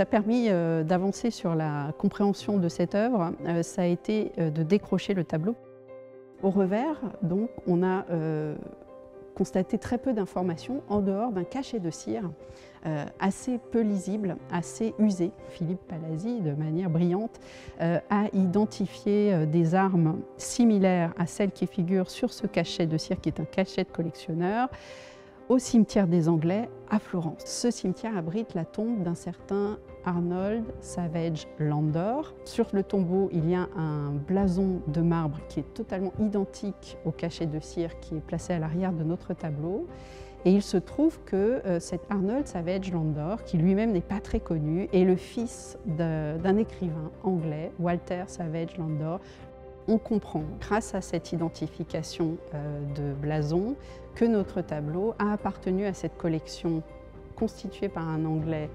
a permis d'avancer sur la compréhension de cette œuvre, ça a été de décrocher le tableau. Au revers, donc, on a constaté très peu d'informations en dehors d'un cachet de cire assez peu lisible, assez usé. Philippe Palazzi, de manière brillante, a identifié des armes similaires à celles qui figurent sur ce cachet de cire, qui est un cachet de collectionneur, au cimetière des Anglais à Florence. Ce cimetière abrite la tombe d'un certain Arnold Savage Landor. Sur le tombeau, il y a un blason de marbre qui est totalement identique au cachet de cire qui est placé à l'arrière de notre tableau. Et il se trouve que cet Arnold Savage Landor, qui lui-même n'est pas très connu, est le fils d'un écrivain anglais, Walter Savage Landor. On comprend, grâce à cette identification de blason, que notre tableau a appartenu à cette collection constituée par un Anglais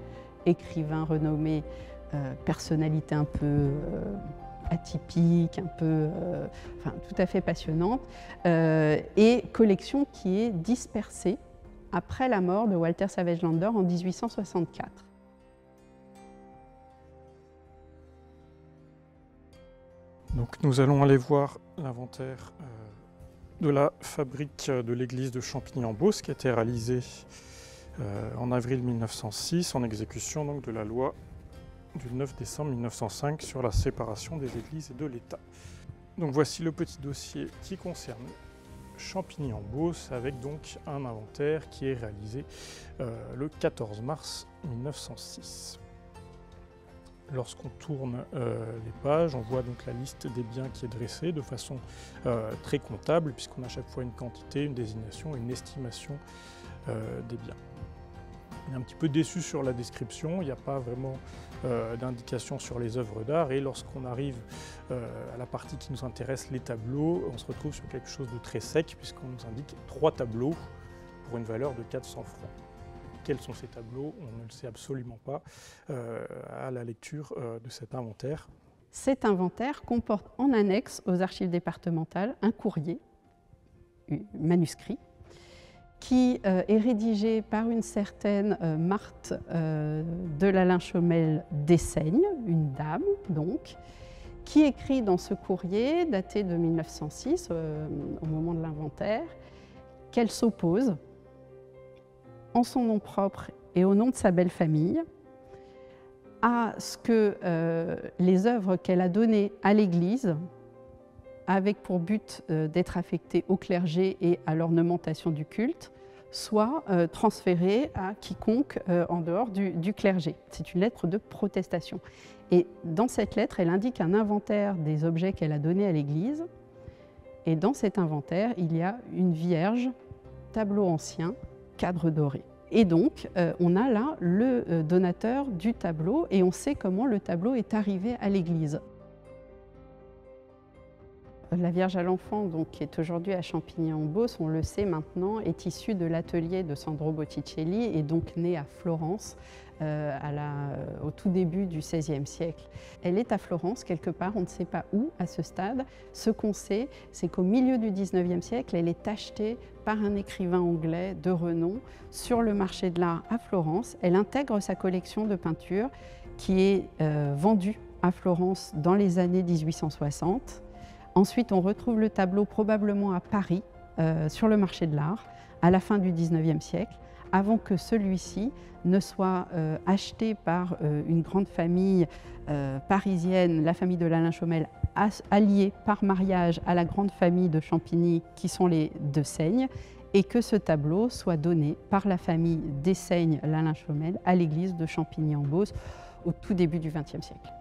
écrivain renommé, personnalité un peu atypique, un peu, enfin, tout à fait passionnante, et collection qui est dispersée après la mort de Walter Savage Landor en 1864. Donc nous allons aller voir l'inventaire de la fabrique de l'église de Champigny-en-Beauce qui a été réalisée en avril 1906 en exécution donc, de la loi du 9 décembre 1905 sur la séparation des églises et de l'État. Donc voici le petit dossier qui concerne Champigny-en-Beauce avec donc un inventaire qui est réalisé le 14 mars 1906. Lorsqu'on tourne les pages, on voit donc la liste des biens qui est dressée de façon très comptable, puisqu'on a à chaque fois une quantité, une désignation, une estimation des biens. On est un petit peu déçu sur la description, il n'y a pas vraiment d'indication sur les œuvres d'art, et lorsqu'on arrive à la partie qui nous intéresse, les tableaux, on se retrouve sur quelque chose de très sec, puisqu'on nous indique 3 tableaux pour une valeur de 400 francs. Quels sont ces tableaux? On ne le sait absolument pas à la lecture de cet inventaire. Cet inventaire comporte en annexe aux archives départementales un courrier, manuscrit, qui est rédigé par une certaine Marthe de la Lynchomelle d'Essaignes, une dame donc, qui écrit dans ce courrier, daté de 1906, au moment de l'inventaire, qu'elle s'oppose en son nom propre et au nom de sa belle famille, à ce que les œuvres qu'elle a données à l'Église, avec pour but d'être affectées au clergé et à l'ornementation du culte, soient transférées à quiconque en dehors du clergé. C'est une lettre de protestation. Et dans cette lettre, elle indique un inventaire des objets qu'elle a donnés à l'Église. Et dans cet inventaire, il y a une Vierge, tableau ancien, cadre doré. Et donc, on a là le donateur du tableau et on sait comment le tableau est arrivé à l'église. La Vierge à l'Enfant, donc, qui est aujourd'hui à Champigny-en-Beauce, on le sait maintenant, est issue de l'atelier de Sandro Botticelli et donc née à Florence au tout début du XVIe siècle. Elle est à Florence, quelque part, on ne sait pas où à ce stade. Ce qu'on sait, c'est qu'au milieu du XIXe siècle, elle est achetée par un écrivain anglais de renom sur le marché de l'art à Florence. Elle intègre sa collection de peintures qui est vendue à Florence dans les années 1860. Ensuite, on retrouve le tableau probablement à Paris, sur le marché de l'art, à la fin du XIXe siècle, avant que celui-ci ne soit acheté par une grande famille parisienne, la famille de la Lynchomelle, alliée par mariage à la grande famille de Champigny, qui sont les de Seigne, et que ce tableau soit donné par la famille d'Essaignes-la Lynchomelle à l'église de Champigny-en-Beauce au tout début du XXe siècle.